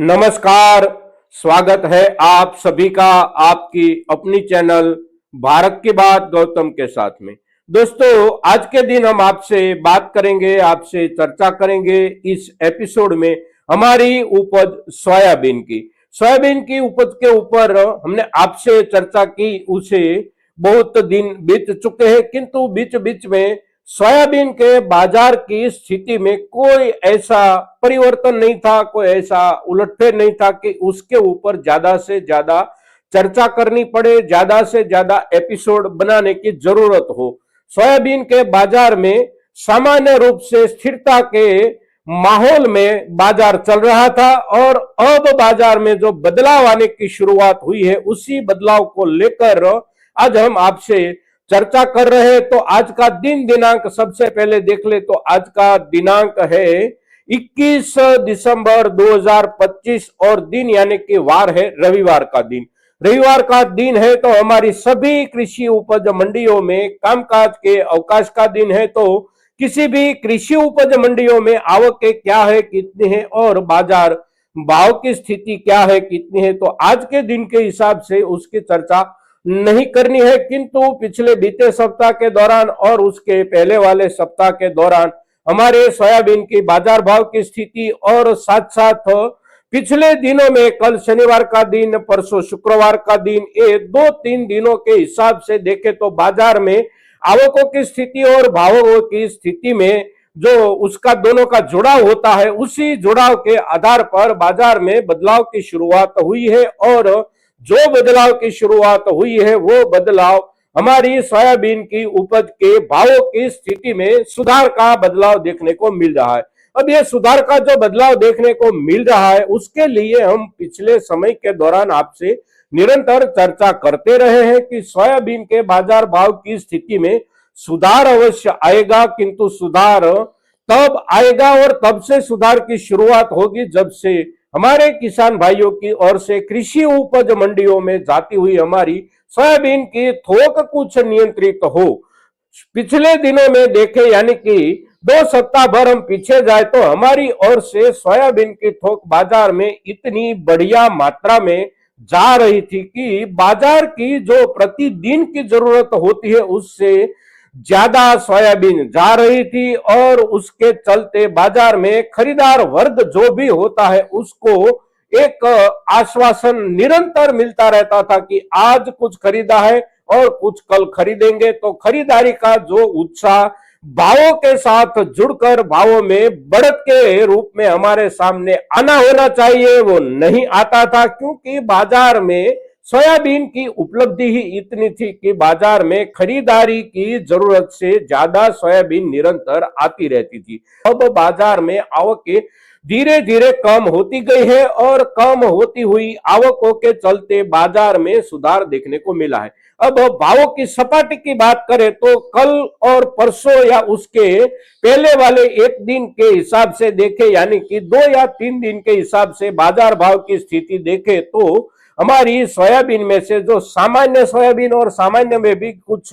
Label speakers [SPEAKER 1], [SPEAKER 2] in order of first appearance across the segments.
[SPEAKER 1] नमस्कार। स्वागत है आप सभी का आपकी अपनी चैनल भारत की बात गौतम के साथ में। दोस्तों, आज के दिन हम आपसे बात करेंगे, आपसे चर्चा करेंगे इस एपिसोड में हमारी उपज सोयाबीन की उपज के ऊपर हमने आपसे चर्चा की। उसे बहुत दिन बीत चुके हैं, किंतु बीच बीच में सोयाबीन के बाजार की स्थिति में कोई ऐसा परिवर्तन नहीं था, कोई ऐसा उलटफेर नहीं था कि उसके ऊपर ज्यादा से ज्यादा चर्चा करनी पड़े, ज्यादा से ज्यादा एपिसोड बनाने की जरूरत हो। सोयाबीन के बाजार में सामान्य रूप से स्थिरता के माहौल में बाजार चल रहा था और अब बाजार में जो बदलाव आने की शुरुआत हुई है, उसी बदलाव को लेकर आज हम आपसे चर्चा कर रहे हैं। तो आज का दिनांक सबसे पहले देख ले तो आज का दिनांक है 21 दिसंबर 2025 और दिन यानी कि वार है रविवार का दिन। रविवार का दिन है तो हमारी सभी कृषि उपज मंडियों में कामकाज के अवकाश का दिन है। तो किसी भी कृषि उपज मंडियों में आवक क्या है, कितनी है और बाजार भाव की स्थिति क्या है, कितनी है, तो आज के दिन के हिसाब से उसकी चर्चा नहीं करनी है। किंतु पिछले बीते सप्ताह के दौरान और उसके पहले वाले सप्ताह के दौरान हमारे सोयाबीन की बाजार भाव की स्थिति और साथ साथ पिछले दिनों में कल शनिवार का दिन, परसों शुक्रवार का दिन, ये 2-3 दिनों के हिसाब से देखें तो बाजार में आवकों की स्थिति और भावों की स्थिति में जो उसका दोनों का जुड़ाव होता है, उसी जुड़ाव के आधार पर बाजार में बदलाव की शुरुआत हुई है। और जो बदलाव की शुरुआत हुई है वो बदलाव हमारी सोयाबीन की उपज के भावों की स्थिति में सुधार का बदलाव देखने को मिल रहा है। अब ये सुधार का जो बदलाव देखने को मिल रहा है, उसके लिए हम पिछले समय के दौरान आपसे निरंतर चर्चा करते रहे हैं कि सोयाबीन के बाजार भाव की स्थिति में सुधार अवश्य आएगा, किंतु सुधार तब आएगा और तब से सुधार की शुरुआत होगी जब से हमारे किसान भाइयों की ओर से कृषि उपज मंडियों में जाती हुई हमारी सोयाबीन की थोक कुछ नियंत्रित हो। पिछले दिनों में देखे यानी कि 2 सप्ताह भर हम पीछे जाए तो हमारी ओर से सोयाबीन की थोक बाजार में इतनी बढ़िया मात्रा में जा रही थी कि बाजार की जो प्रतिदिन की जरूरत होती है उससे ज्यादा सोयाबीन जा रही थी और उसके चलते बाजार में खरीदार वर्ग जो भी होता है उसको एक आश्वासन निरंतर मिलता रहता था कि आज कुछ खरीदा है और कुछ कल खरीदेंगे। तो खरीदारी का जो उत्साह भावों के साथ जुड़कर भावों में बढ़त के रूप में हमारे सामने आना होना चाहिए, वो नहीं आता था, क्योंकि बाजार में सोयाबीन की उपलब्धि ही इतनी थी कि बाजार में खरीदारी की जरूरत से ज्यादा सोयाबीन निरंतर आती रहती थी। अब बाजार में आवकें धीरे धीरे कम होती गई है और कम होती हुई आवकों के चलते बाजार में सुधार देखने को मिला है। अब भावों की सपाटी की बात करें तो कल और परसों या उसके पहले वाले एक दिन के हिसाब से देखे यानी कि 2 या 3 दिन के हिसाब से बाजार भाव की स्थिति देखे तो हमारी सोयाबीन में से जो सामान्य सोयाबीन और सामान्य में भी कुछ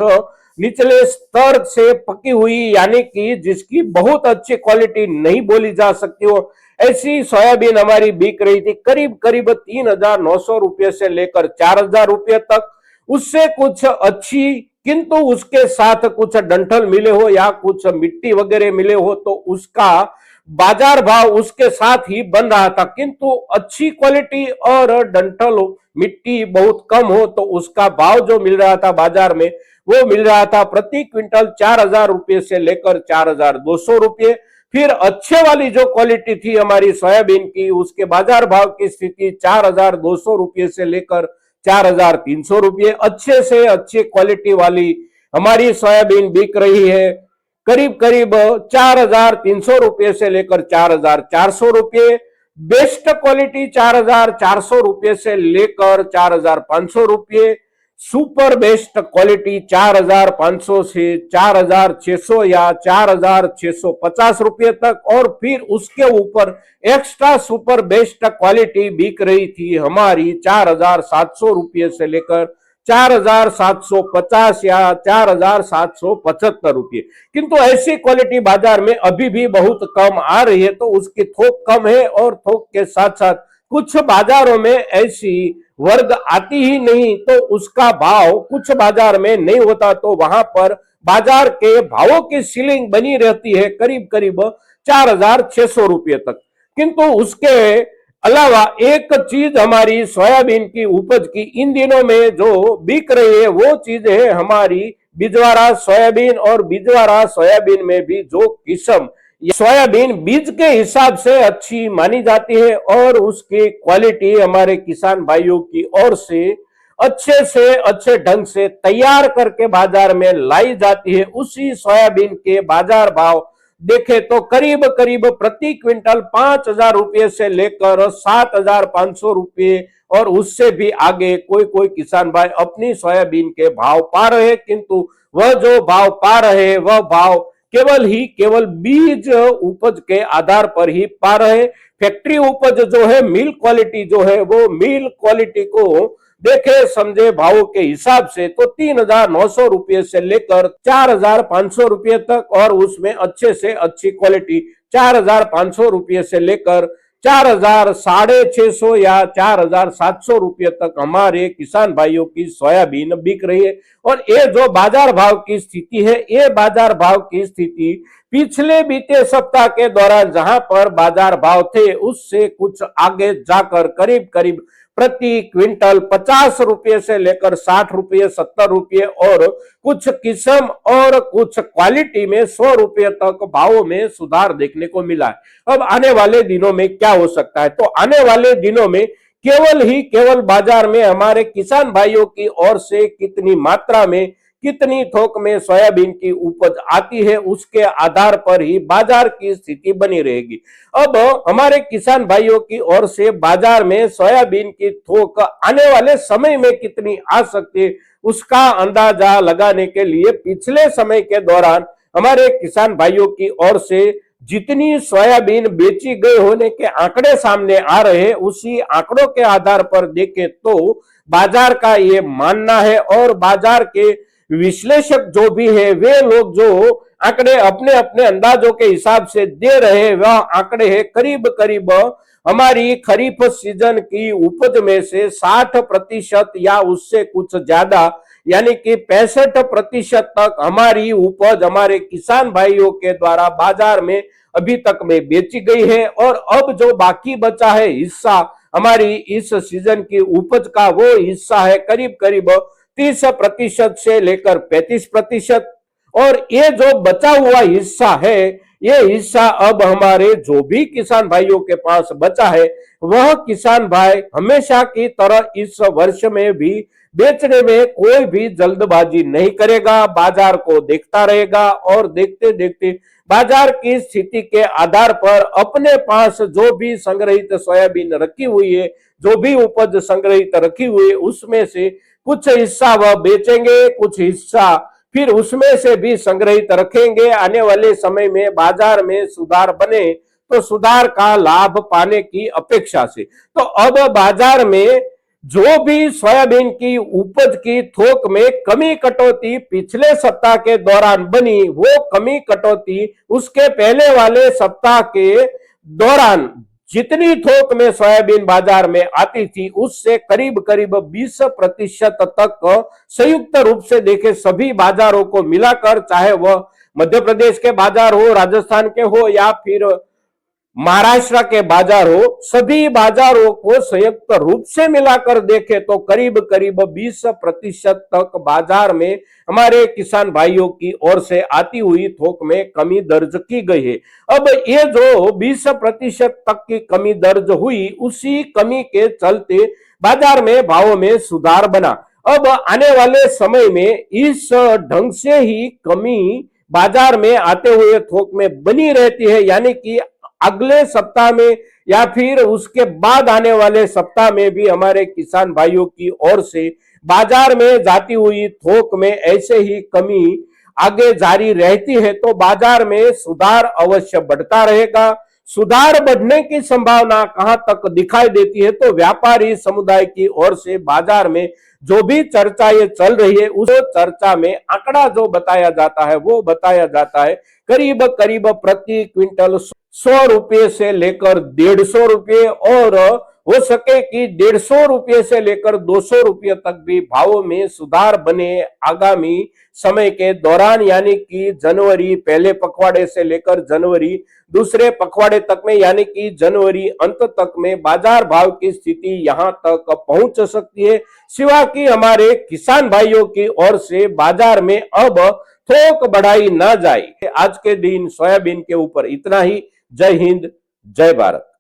[SPEAKER 1] निचले स्तर से पकी हुई यानी कि जिसकी बहुत अच्छी क्वालिटी नहीं बोली जा सकती हो, ऐसी सोयाबीन हमारी बिक रही थी करीब करीब 3,900 रुपये से लेकर 4,000 रुपये तक। उससे कुछ अच्छी किंतु उसके साथ कुछ डंठल मिले हो या कुछ मिट्टी वगैरह मिले हो तो उसका बाजार भाव उसके साथ ही बन रहा था। किंतु अच्छी क्वालिटी और डंठल मिट्टी बहुत कम हो तो उसका भाव जो मिल रहा था बाजार में वो मिल रहा था प्रति क्विंटल 4,000 रुपये से लेकर 4,200 रुपये। फिर अच्छे वाली जो क्वालिटी थी हमारी सोयाबीन की, उसके बाजार भाव की स्थिति 4,200 रुपये से लेकर 4,300 रुपये। अच्छे से अच्छी क्वालिटी वाली हमारी सोयाबीन बिक रही है करीब करीब 4,300 रुपये से लेकर 4,400 रुपये। बेस्ट क्वालिटी 4,400 रुपये से लेकर 4,500 रुपये। सुपर बेस्ट क्वालिटी 4,500 से 4,600 या 4,650 रुपये तक। और फिर उसके ऊपर एक्स्ट्रा सुपर बेस्ट क्वालिटी बिक रही थी हमारी 4,700 रुपये से लेकर 4,750 या 4,775 रुपये। किंतु ऐसी क्वालिटी बाजार में अभी भी बहुत कम आ रही है, तो उसकी थोक कम है और थोक के साथ साथ कुछ बाजारों में ऐसी वर्ग आती ही नहीं तो उसका भाव कुछ बाजार में नहीं होता, तो वहां पर बाजार के भावों की सीलिंग बनी रहती है करीब करीब 4,600 रुपये तक। किंतु उसके अलावा एक चीज हमारी सोयाबीन की उपज की इन दिनों में जो बिक रही है वो चीज है हमारी बिजवारा सोयाबीन। और बिजवारा सोयाबीन में भी जो किस्म सोयाबीन बीज के हिसाब से अच्छी मानी जाती है और उसकी क्वालिटी हमारे किसान भाइयों की ओर से अच्छे ढंग से तैयार करके बाजार में लाई जाती है, उसी सोयाबीन के बाजार भाव देखे तो करीब करीब प्रति क्विंटल 5,000 रुपये से लेकर 7,500 रुपये और उससे भी आगे कोई कोई किसान भाई अपनी सोयाबीन के भाव पा रहे, किंतु वह जो भाव पा रहे वह भाव केवल बीज उपज के आधार पर ही पा रहे। फैक्ट्री उपज जो है, मिल क्वालिटी जो है, वो मिल क्वालिटी को देखे समझे भावों के हिसाब से तो 3,900 रुपये से लेकर 4,500 रुपये तक और उसमें अच्छे से अच्छी क्वालिटी 4,500 रुपये से लेकर 4,650 या 4,700 रुपये तक हमारे किसान भाइयों की सोयाबीन बिक रही है। और ये जो बाजार भाव की स्थिति है, ये बाजार भाव की स्थिति पिछले बीते सप्ताह के दौरान जहां पर बाजार भाव थे उससे कुछ आगे जाकर करीब करीब प्रति क्विंटल 50 रुपये से लेकर 60 रुपये 70 रुपये और कुछ किस्म और कुछ क्वालिटी में 100 रुपये तक भावों में सुधार देखने को मिला है। अब आने वाले दिनों में क्या हो सकता है, तो आने वाले दिनों में केवल बाजार में हमारे किसान भाइयों की ओर से कितनी मात्रा में कितनी थोक में सोयाबीन की उपज आती है उसके आधार पर ही बाजार की स्थिति बनी रहेगी। अब हमारे किसान भाइयों की ओर से बाजार में सोयाबीन की थोक आने वाले समय में कितनी आ सकती है उसका अंदाजा लगाने के लिए पिछले समय के दौरान हमारे किसान भाइयों की ओर से जितनी सोयाबीन बेची गई होने के आंकड़े सामने आ रहे हैं उसी आंकड़ों के आधार पर देखें तो बाजार का ये मानना है और बाजार के विश्लेषक जो भी है वे लोग जो आंकड़े अपने अपने अंदाजों के हिसाब से दे रहे हैं वह आंकड़े है करीब करीब हमारी खरीफ सीजन की उपज में से 60% या उससे कुछ ज्यादा यानी कि 65% तक हमारी उपज हमारे किसान भाइयों के द्वारा बाजार में अभी तक में बेची गई है। और अब जो बाकी बचा है हिस्सा हमारी इस सीजन की उपज का वो हिस्सा है करीब करीब 30% से लेकर 35%। और ये जो बचा हुआ हिस्सा है ये हिस्सा अब हमारे जो भी किसान भाइयों के पास बचा है वह किसान भाई हमेशा की तरह इस वर्ष में भी बेचने में कोई भी जल्दबाजी नहीं करेगा, बाजार को देखता रहेगा और देखते देखते बाजार की स्थिति के आधार पर अपने पास जो भी संग्रहित सोयाबीन रखी हुई है, जो भी उपज संग्रहित रखी हुई है उसमें से कुछ हिस्सा वह बेचेंगे, कुछ हिस्सा फिर उसमें से भी संग्रहित रखेंगे। आने वाले समय में बाजार में सुधार बने तो सुधार का लाभ पाने की अपेक्षा से तो अब बाजार में जो भी सोयाबीन की उपज की थोक में कमी कटौती पिछले सप्ताह के दौरान बनी वो कमी कटौती उसके पहले वाले सप्ताह के दौरान जितनी थोक में सोयाबीन बाजार में आती थी उससे करीब करीब 20% तक संयुक्त रूप से देखे सभी बाजारों को मिलाकर, चाहे वह मध्य प्रदेश के बाजार हो, राजस्थान के हो या फिर महाराष्ट्र के बाजार हो, सभी बाजारों को संयुक्त रूप से मिलाकर देखे तो करीब करीब 20% तक बाजार में हमारे किसान भाइयों की ओर से आती हुई थोक में कमी दर्ज की गई है। अब ये जो 20% तक की कमी दर्ज हुई उसी कमी के चलते बाजार में भावों में सुधार बना। अब आने वाले समय में इस ढंग से ही कमी बाजार में आते हुए थोक में बनी रहती है, यानी कि अगले सप्ताह में या फिर उसके बाद आने वाले सप्ताह में भी हमारे किसान भाइयों की ओर से बाजार में जाती हुई थोक में ऐसे ही कमी आगे जारी रहती है तो बाजार में सुधार अवश्य बढ़ता रहेगा। सुधार बढ़ने की संभावना कहां तक दिखाई देती है तो व्यापारी समुदाय की ओर से बाजार में जो भी चर्चा ये चल रही है उस चर्चा में आंकड़ा जो बताया जाता है वो बताया जाता है करीब करीब प्रति क्विंटल 100 रुपये से लेकर 150 रुपये और हो सके कि 150 रुपये से लेकर 200 रुपये तक भी भावों में सुधार बने आगामी समय के दौरान, यानी कि जनवरी पहले पखवाड़े से लेकर जनवरी दूसरे पखवाड़े तक में, यानी कि जनवरी अंत तक में बाजार भाव की स्थिति यहां तक पहुंच सकती है। सिवा कि हमारे किसान भाइयों की ओर से बाजार में अब थोक बढ़ाई ना जाए। आज के दिन सोयाबीन के ऊपर इतना ही। जय हिंद, जय भारत।